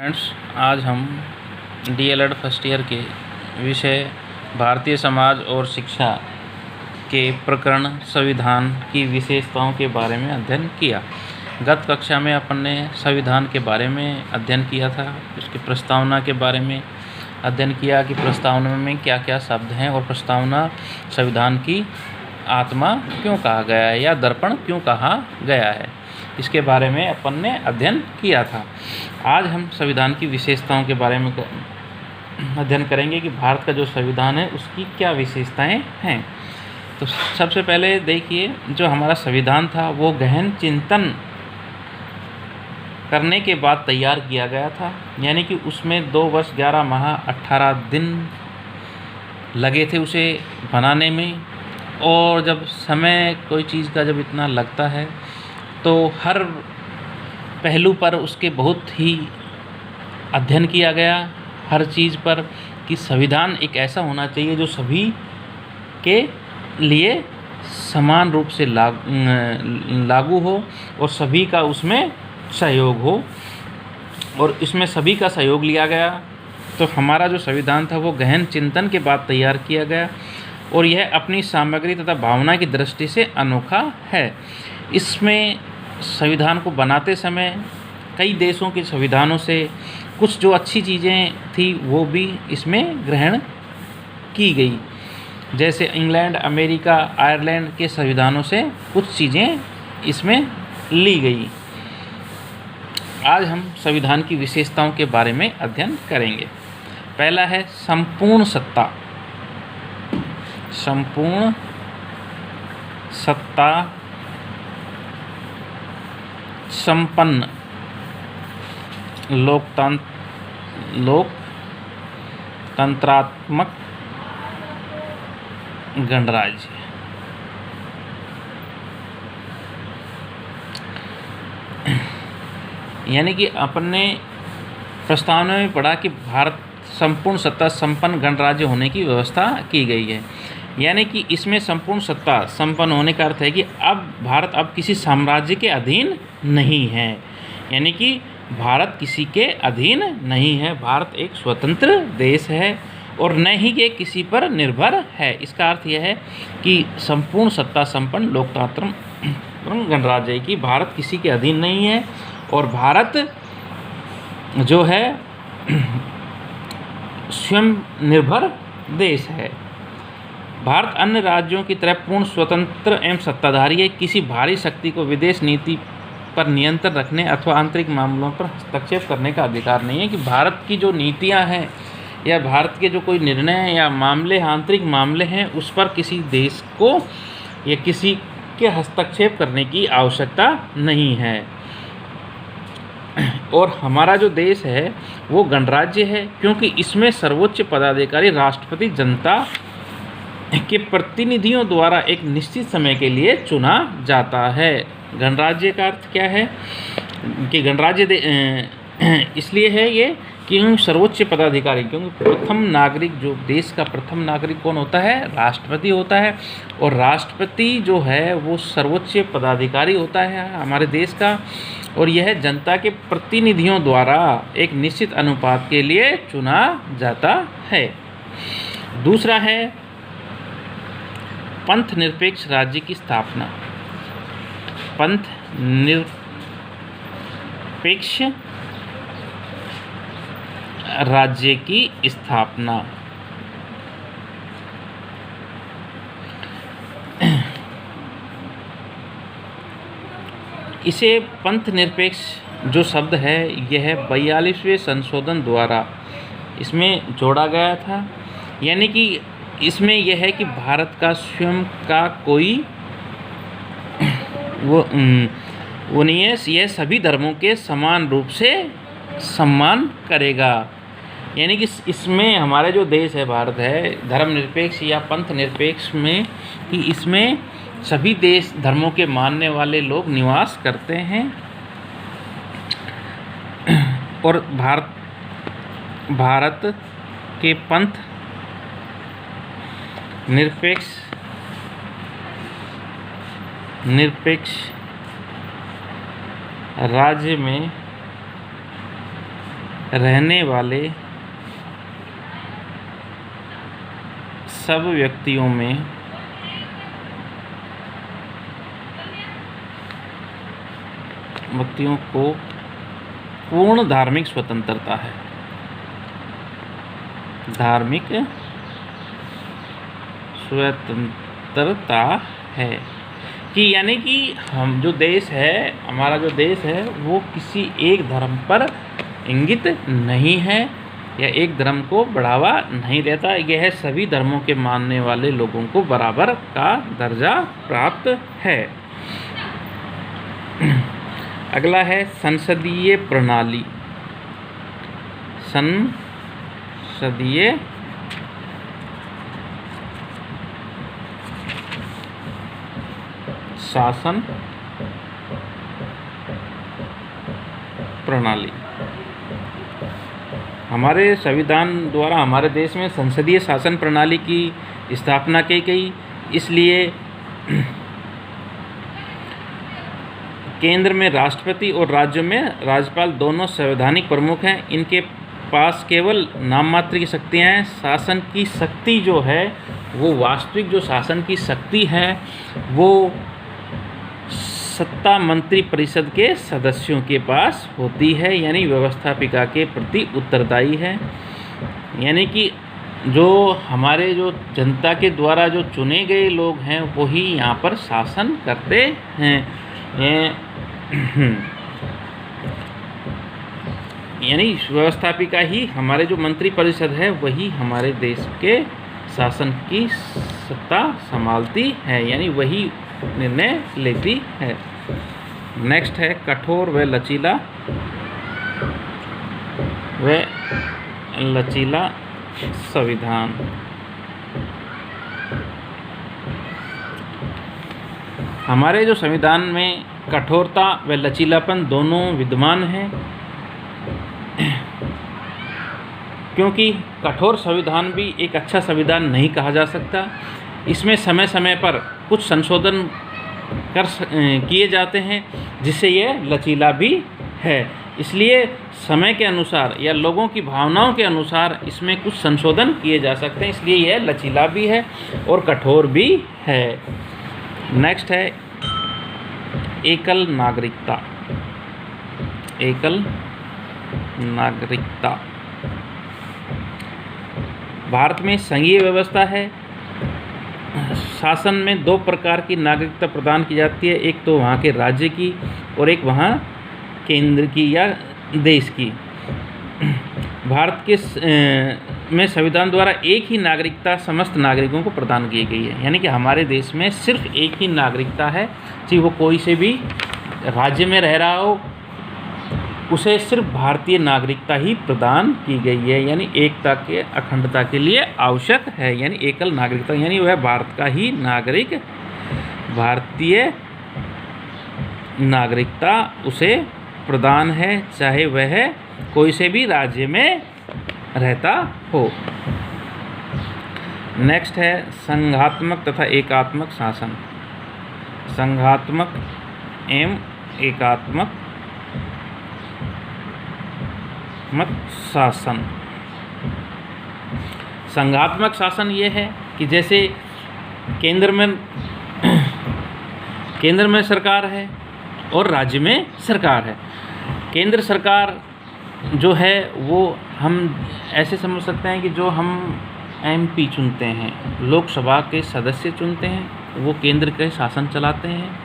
Friends, आज हम DElEd first year के विषय भारतीय समाज और शिक्षा के प्रकरण संविधान की विशेषताओं के बारे में अध्ययन किया। गत कक्षा में अपन ने संविधान के बारे में अध्ययन किया था, उसकी प्रस्तावना के बारे में अध्ययन किया कि प्रस्तावना में क्या क्या शब्द हैं और प्रस्तावना संविधान की आत्मा क्यों कहा गया है या दर्पण क्यों कहा गया है, इसके बारे में अपन ने अध्ययन किया था। आज हम संविधान की विशेषताओं के बारे में अध्ययन करेंगे कि भारत का जो संविधान है उसकी क्या विशेषताएं हैं। तो सबसे पहले देखिए, जो हमारा संविधान था वो गहन चिंतन करने के बाद तैयार किया गया था, यानी कि उसमें 2 वर्ष 11 माह 18 दिन लगे थे उसे बनाने में। और जब समय कोई चीज़ का जब इतना लगता है तो हर पहलू पर उसके बहुत ही अध्ययन किया गया, हर चीज़ पर, कि संविधान एक ऐसा होना चाहिए जो सभी के लिए समान रूप से लागू हो और सभी का उसमें सहयोग हो, और इसमें सभी का सहयोग लिया गया। तो हमारा जो संविधान था वो गहन चिंतन के बाद तैयार किया गया और यह अपनी सामग्री तथा भावना की दृष्टि से अनोखा है। इसमें संविधान को बनाते समय कई देशों के संविधानों से कुछ जो अच्छी चीज़ें थी वो भी इसमें ग्रहण की गई, जैसे इंग्लैंड, अमेरिका, आयरलैंड के संविधानों से कुछ चीज़ें इसमें ली गई। आज हम संविधान की विशेषताओं के बारे में अध्ययन करेंगे। पहला है संपूर्ण सत्ता। संपूर्ण सत्ता संपन्न लोकतंत्रात्मक गणराज्य। यानी कि अपन ने प्रस्तावना में पढ़ा कि भारत संपूर्ण सत्ता संपन्न गणराज्य होने की व्यवस्था की गई है। यानी कि इसमें संपूर्ण सत्ता संपन्न होने का अर्थ है कि अब भारत अब किसी साम्राज्य के अधीन नहीं है, यानी कि भारत किसी के अधीन नहीं है, भारत एक स्वतंत्र देश है और न ही ये किसी पर निर्भर है। इसका अर्थ यह है कि संपूर्ण सत्ता संपन्न लोकतंत्र गणराज्य की भारत किसी के अधीन नहीं है और भारत जो है स्वयं निर्भर देश है। भारत अन्य राज्यों की तरह पूर्ण स्वतंत्र एवं सत्ताधारी है। किसी भारी शक्ति को विदेश नीति पर नियंत्रण रखने अथवा आंतरिक मामलों पर हस्तक्षेप करने का अधिकार नहीं है। कि भारत की जो नीतियां हैं या भारत के जो कोई निर्णय या मामले, आंतरिक मामले हैं, उस पर किसी देश को या किसी के हस्तक्षेप करने की आवश्यकता नहीं है। और हमारा जो देश है वो गणराज्य है क्योंकि इसमें सर्वोच्च पदाधिकारी राष्ट्रपति जनता के प्रतिनिधियों द्वारा एक निश्चित समय के लिए चुना जाता है। गणराज्य का अर्थ क्या है कि गणराज्य इसलिए है ये कि सर्वोच्च पदाधिकारी, क्योंकि प्रथम नागरिक, जो देश का प्रथम नागरिक कौन होता है? राष्ट्रपति होता है। और राष्ट्रपति जो है वो सर्वोच्च पदाधिकारी होता है हमारे देश का, और यह जनता के प्रतिनिधियों द्वारा एक निश्चित अनुपात के लिए चुना जाता है। दूसरा है पंथ निरपेक्ष राज्य की स्थापना। पंथ निरपेक्ष राज्य की स्थापना। इसे पंथ निरपेक्ष जो शब्द है यह 42वें संशोधन द्वारा इसमें जोड़ा गया था। यानी कि इसमें यह है कि भारत का स्वयं का कोई वो नहीं है, यह सभी धर्मों के समान रूप से सम्मान करेगा। यानी कि इसमें हमारे जो देश है भारत है धर्मनिरपेक्ष या पंथ निरपेक्ष में, कि इसमें सभी देश धर्मों के मानने वाले लोग निवास करते हैं और भारत के पंथ निरपेक्ष राज्य में रहने वाले सब व्यक्तियों को पूर्ण धार्मिक स्वतंत्रता है। धार्मिक स्वतंत्रता है कि यानी कि हम जो देश है, हमारा जो देश है वो किसी एक धर्म पर इंगित नहीं है या एक धर्म को बढ़ावा नहीं देता। यह सभी धर्मों के मानने वाले लोगों को बराबर का दर्जा प्राप्त है। अगला है संसदीय प्रणाली। संसदीय शासन प्रणाली। हमारे संविधान द्वारा हमारे देश में संसदीय शासन प्रणाली की स्थापना की गई। इसलिए केंद्र में राष्ट्रपति और राज्यों में राज्यपाल दोनों संवैधानिक प्रमुख हैं। इनके पास केवल नाम मात्र की शक्तियाँ हैं। शासन की शक्ति जो है वो वास्तविक जो शासन की शक्ति है वो सत्ता मंत्री परिषद के सदस्यों के पास होती है, यानी व्यवस्थापिका के प्रति उत्तरदायी है। यानी कि जो हमारे जो जनता के द्वारा जो चुने गए लोग हैं वही यहाँ पर शासन करते हैं। यानी व्यवस्थापिका ही, हमारे जो मंत्री परिषद है वही हमारे देश के शासन की सत्ता संभालती है, यानी वही निर्णय लेती है। नेक्स्ट है कठोर व लचीला संविधान। हमारे जो संविधान में कठोरता व लचीलापन दोनों विद्यमान हैं, क्योंकि कठोर संविधान भी एक अच्छा संविधान नहीं कहा जा सकता। इसमें समय समय पर कुछ संशोधन किए जाते हैं जिससे ये लचीला भी है। इसलिए समय के अनुसार या लोगों की भावनाओं के अनुसार इसमें कुछ संशोधन किए जा सकते हैं, इसलिए यह लचीला भी है और कठोर भी है। नेक्स्ट है एकल नागरिकता। एकल नागरिकता भारत में संघीय व्यवस्था है। शासन में दो प्रकार की नागरिकता प्रदान की जाती है, एक तो वहाँ के राज्य की और एक वहाँ केंद्र की या देश की। भारत के में संविधान द्वारा एक ही नागरिकता समस्त नागरिकों को प्रदान की गई है, यानी कि हमारे देश में सिर्फ एक ही नागरिकता है, चाहे वो कोई से भी राज्य में रह रहा हो, उसे सिर्फ भारतीय नागरिकता ही प्रदान की गई है, यानी एकता के अखंडता के लिए आवश्यक है। यानी एकल नागरिकता यानी वह भारत का ही नागरिक, भारतीय नागरिकता उसे प्रदान है, चाहे वह कोई से भी राज्य में रहता हो। नेक्स्ट है संघात्मक तथा एकात्मक शासन। संघात्मक एवं एकात्मक शासन। संघात्मक शासन ये है कि जैसे केंद्र में सरकार है और राज्य में सरकार है। केंद्र सरकार जो है वो हम ऐसे समझ सकते हैं कि जो हम एमपी चुनते हैं, लोकसभा के सदस्य चुनते हैं, वो केंद्र के शासन चलाते हैं,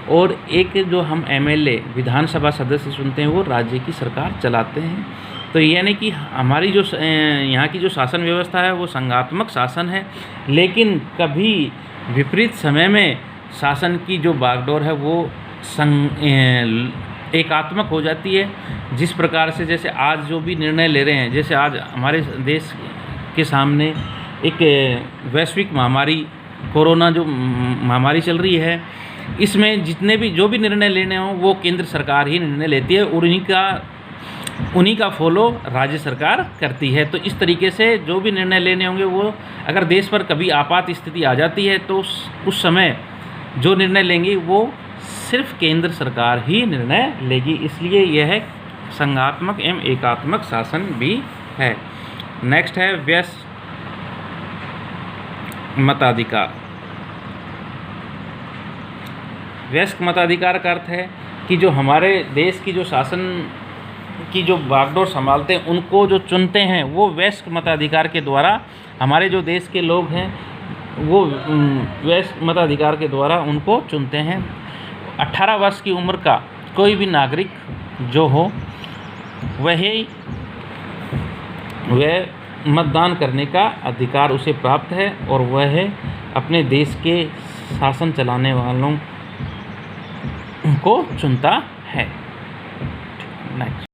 और एक जो हम एमएलए विधानसभा सदस्य चुनते हैं वो राज्य की सरकार चलाते हैं। तो यानी कि हमारी जो यहाँ की जो शासन व्यवस्था है वो संघात्मक शासन है, लेकिन कभी विपरीत समय में शासन की जो बागडोर है वो एकात्मक हो जाती है। जिस प्रकार से जैसे आज जो भी निर्णय ले रहे हैं, जैसे आज हमारे देश के सामने एक वैश्विक महामारी कोरोना जो महामारी चल रही है, इसमें जितने भी जो भी निर्णय लेने हों वो केंद्र सरकार ही निर्णय लेती है और उन्हीं का फॉलो राज्य सरकार करती है। तो इस तरीके से जो भी निर्णय लेने होंगे वो अगर देश पर कभी आपात स्थिति आ जाती है तो उस समय जो निर्णय लेंगी वो सिर्फ केंद्र सरकार ही निर्णय लेगी। इसलिए यह संघात्मक एवं एकात्मक शासन भी है। नेक्स्ट है वयस्क मताधिकार। वयस्क मताधिकार का अर्थ है कि जो हमारे देश की जो शासन की जो बागडोर संभालते हैं उनको जो चुनते हैं वो वयस्क मताधिकार के द्वारा, हमारे जो देश के लोग हैं वो वयस्क मताधिकार के द्वारा उनको चुनते हैं। 18 वर्ष की उम्र का कोई भी नागरिक जो हो वह मतदान करने का अधिकार उसे प्राप्त है और वह अपने देश के शासन चलाने वालों को चुनता है। नेक्स्ट।